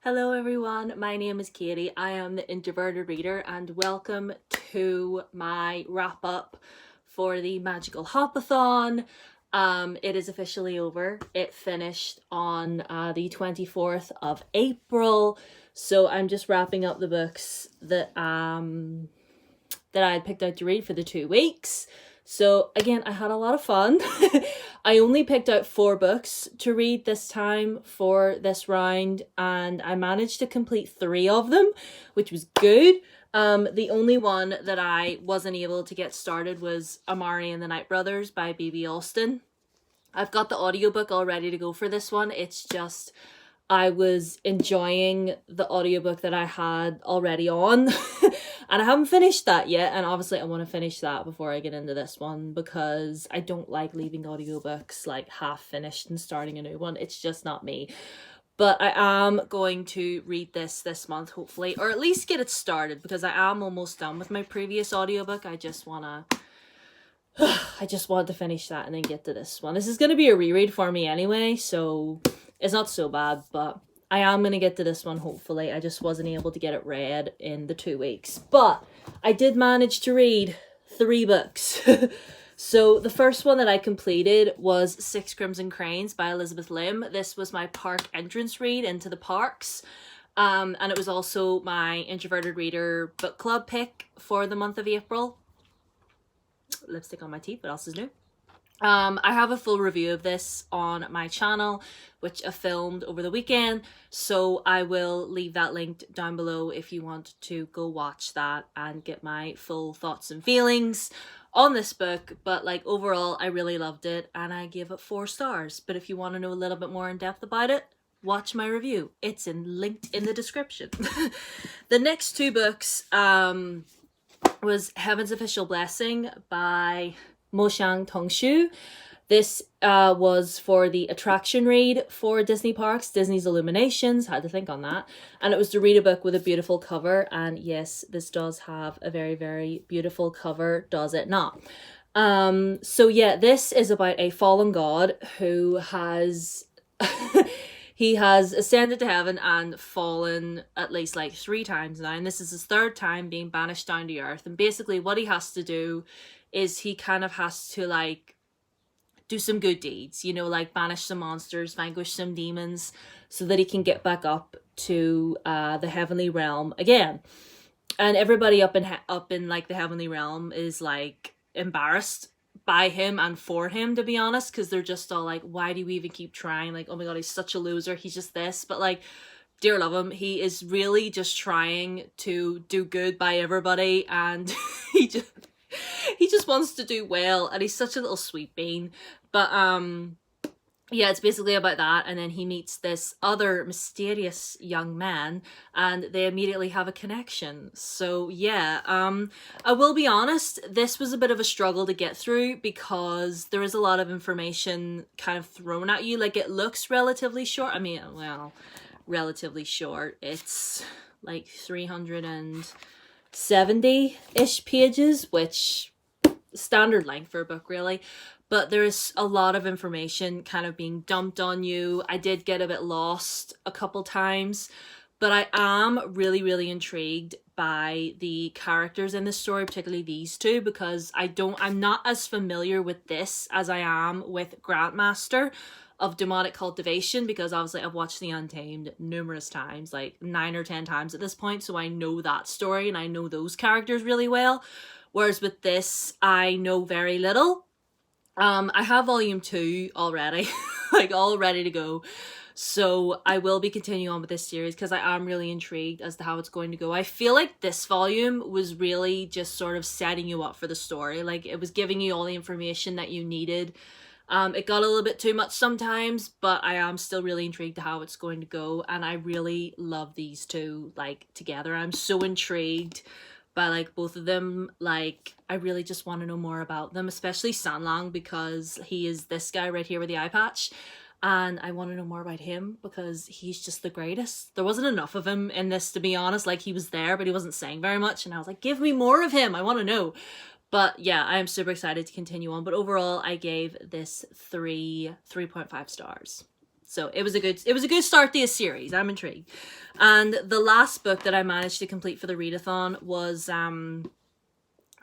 Hello everyone, my name is Katie. I am the Introverted Reader and welcome to my wrap up for the magical Hopathon. It is officially over. It finished on the 24th of April. So I'm just wrapping up the books that I had picked out to read for the 2 weeks. So again, I had a lot of fun. I only picked out 4 books to read this time for this round, and I managed to complete 3 of them, which was good. The only one that I wasn't able to get started was Amari and the Night Brothers by B.B. Alston. I've got the audiobook all ready to go for this one. It's just I was enjoying the audiobook that I had already on and I haven't finished that yet, and obviously I want to finish that before I get into this one because I don't like leaving audiobooks like half finished and starting a new one. It's just not me. But I am going to read this month hopefully, or at least get it started, because I am almost done with my previous audiobook. I just want to finish that and then get to this one. This is going to be a reread for me anyway, so it's not so bad, but I am going to get to this one hopefully. I just wasn't able to get it read in the 2 weeks. But I did manage to read 3 books. So the first one that I completed was 6 Crimson Cranes by Elizabeth Lim. This was my park entrance read into the parks. And it was also my Introverted Reader book club pick for the month of April. Lipstick on my teeth, what else is new? I have a full review of this on my channel, which I filmed over the weekend, so I will leave that linked down below if you want to go watch that and get my full thoughts and feelings on this book. But like overall, I really loved it and I gave it 4 stars. But if you want to know a little bit more in depth about it, watch my review. It's linked in the description. The next 2 books was Heaven's Official Blessing by Moxiang Tongshu. This was for the attraction read for Disney parks, Disney's Illuminations. Had to think on that. And it was to read a book with a beautiful cover. And yes, this does have a very, very beautiful cover, does it not? So yeah, this is about a fallen god who has... He has ascended to heaven and fallen at least like 3 times now. And this is his 3rd time being banished down to earth. And basically what he has to do is he kind of has to like do some good deeds, you know, like banish some monsters, vanquish some demons, so that he can get back up to the heavenly realm again. And everybody up in like the heavenly realm is like embarrassed by him and for him, to be honest, because they're just all like, why do we even keep trying? Like, oh my god, he's such a loser, he's just this. But like, dear love him, he is really just trying to do good by everybody, and he just wants to do well, and he's such a little sweet bean. But yeah, it's basically about that. And then he meets this other mysterious young man and they immediately have a connection. So yeah, I will be honest, this was a bit of a struggle to get through because there is a lot of information kind of thrown at you. Like, it looks relatively short. I mean, well, relatively short. It's like 370-ish pages, which standard length for a book really. But there's a lot of information kind of being dumped on you. I did get a bit lost a couple times, but I am really, really intrigued by the characters in this story, particularly these 2, because I'm not as familiar with this as I am with Grandmaster of Demonic Cultivation, because obviously I've watched The Untamed numerous times, like 9 or 10 times at this point, so I know that story and I know those characters really well. Whereas with this, I know very little. I have volume 2 already, like all ready to go. So I will be continuing on with this series because I am really intrigued as to how it's going to go. I feel like this volume was really just sort of setting you up for the story. Like, it was giving you all the information that you needed. It got a little bit too much sometimes, but I am still really intrigued to how it's going to go. And I really love these 2 like together. I'm so intrigued by like both of them. Like, I really just want to know more about them, especially Sanlang, because he is this guy right here with the eye patch, and I want to know more about him because he's just the greatest. There wasn't enough of him in this, to be honest. Like, he was there but he wasn't saying very much, and I was like, give me more of him, I want to know. But yeah, I am super excited to continue on. But overall, I gave this 3.5 stars. So it was a good start to a series. I'm intrigued. And the last book that I managed to complete for the readathon was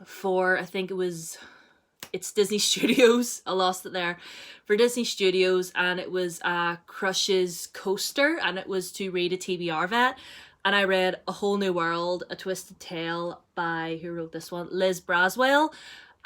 for, I think it's Disney Studios. I lost it there. For Disney Studios, and it was Crush's Coaster, and it was to read a TBR vet. And I read A Whole New World, A Twisted Tale by, who wrote this one? Liz Braswell.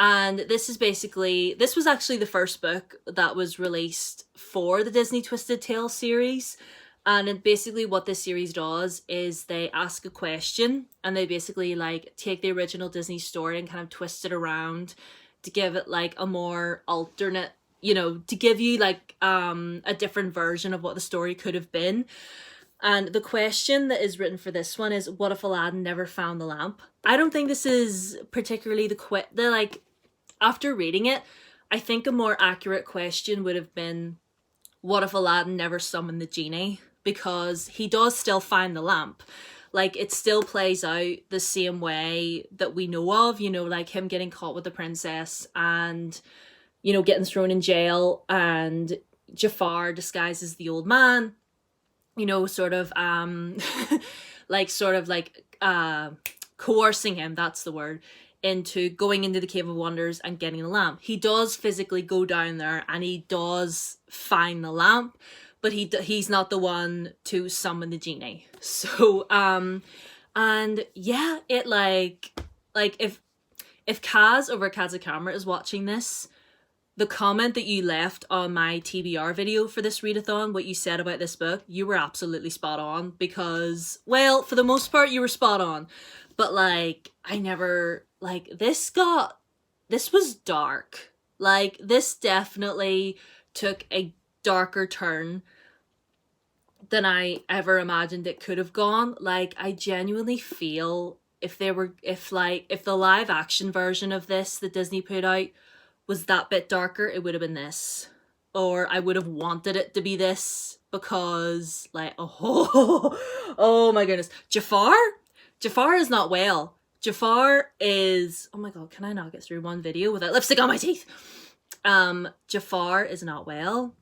And this was actually the first book that was released for the Disney Twisted Tale series. And basically what this series does is they ask a question, and they basically like take the original Disney story and kind of twist it around to give it like a more alternate, to give you like a different version of what the story could have been. And the question that is written for this one is, what if Aladdin never found the lamp? I don't think this is particularly after reading it, I think a more accurate question would have been, what if Aladdin never summoned the genie? Because he does still find the lamp. Like, it still plays out the same way that we know of, like him getting caught with the princess and, getting thrown in jail, and Jafar disguises the old man, coercing him, that's the word, into going into the Cave of Wonders and getting the lamp. He does physically go down there and he does find the lamp, but he's not the one to summon the genie. So, and yeah, it if Kaz over Kaz Camera is watching this, the comment that you left on my TBR video for this readathon, what you said about this book, you were absolutely spot on, because, well, for the most part, you were spot on. But, this was dark. This definitely took a darker turn than I ever imagined it could have gone. I genuinely feel if the live action version of this that Disney put out was that bit darker, it would have been this. Or I would have wanted it to be this, because, oh my goodness. Jafar is not well. Jafar is, oh my god, can I not get through one video without lipstick on my teeth? Jafar is not well.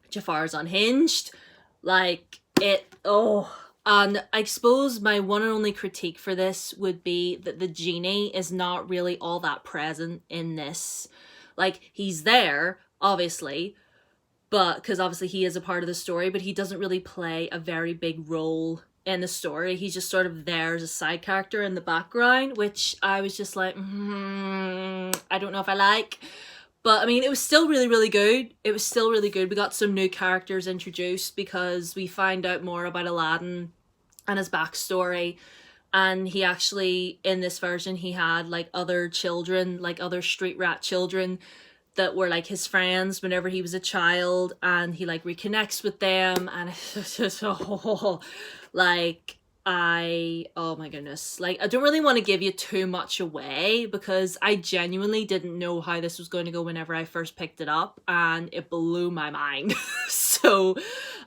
Jafar is unhinged. And I suppose my one and only critique for this would be that the genie is not really all that present in this. He's there, obviously, but because obviously he is a part of the story, but he doesn't really play a very big role in the story. He's just sort of there as a side character in the background, which I was just like, I don't know if I like. But I mean, it was still really, really good. It was still really good. We got some new characters introduced because we find out more about Aladdin and his backstory. And he actually, in this version, he had other children, other street rat children that were his friends whenever he was a child, and he reconnects with them, and it's just oh my goodness, I don't really want to give you too much away, because I genuinely didn't know how this was going to go whenever I first picked it up, and it blew my mind. So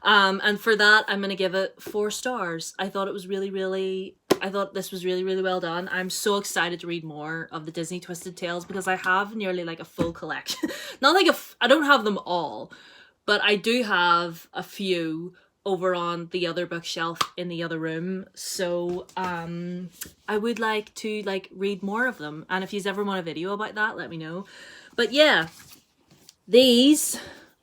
and for that I'm gonna give it 4 stars. I thought this was really, really well done. I'm so excited to read more of the Disney Twisted Tales, because I have nearly a full collection. Not I don't have them all, but I do have a few over on the other bookshelf in the other room. So I would like to read more of them, and if you ever want a video about that, let me know. But yeah, these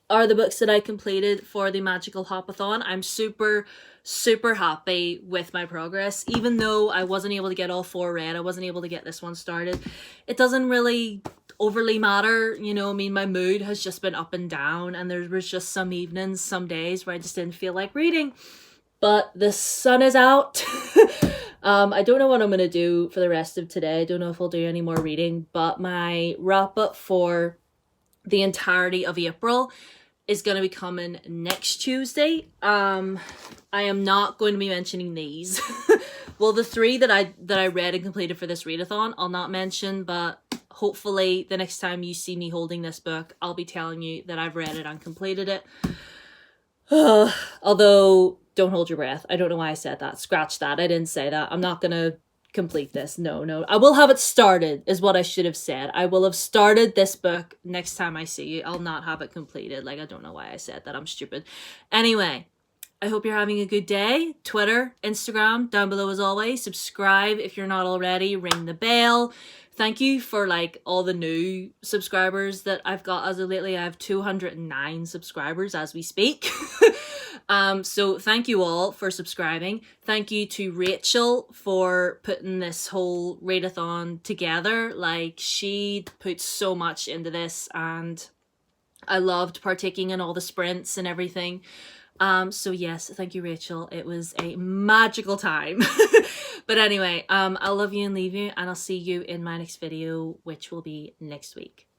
are the books that I completed for the Magical Hopathon. I'm super, super happy with my progress. Even though I wasn't able to get all 4 read, I wasn't able to get this one started, it doesn't really overly matter. I mean, my mood has just been up and down, and there was just some evenings, some days where I just didn't feel like reading. But the sun is out. I don't know what I'm going to do for the rest of today. I don't know if I'll do any more reading, but my wrap up for the entirety of April is going to be coming next Tuesday. I am not going to be mentioning these. Well, the 3 that I read and completed for this readathon, I'll not mention, but hopefully the next time you see me holding this book, I'll be telling you that I've read it and completed it. Although, don't hold your breath. I don't know why I said that. Scratch that. I didn't say that. I'm not going to complete this. No. I will have it started, is what I should have said. I will have started this book next time I see you. I'll not have it completed. Like, I don't know why I said that. I'm stupid. Anyway, I hope you're having a good day. Twitter, Instagram, down below as always. Subscribe if you're not already. Ring the bell. Thank you for like all the new subscribers that I've got as of lately. I have 209 subscribers as we speak. So thank you all for subscribing. Thank you to Rachel for putting this whole readathon together. Like, she put so much into this, and I loved partaking in all the sprints and everything. So yes, thank you, Rachel. It was a magical time. But anyway, I'll love you and leave you, and I'll see you in my next video, which will be next week.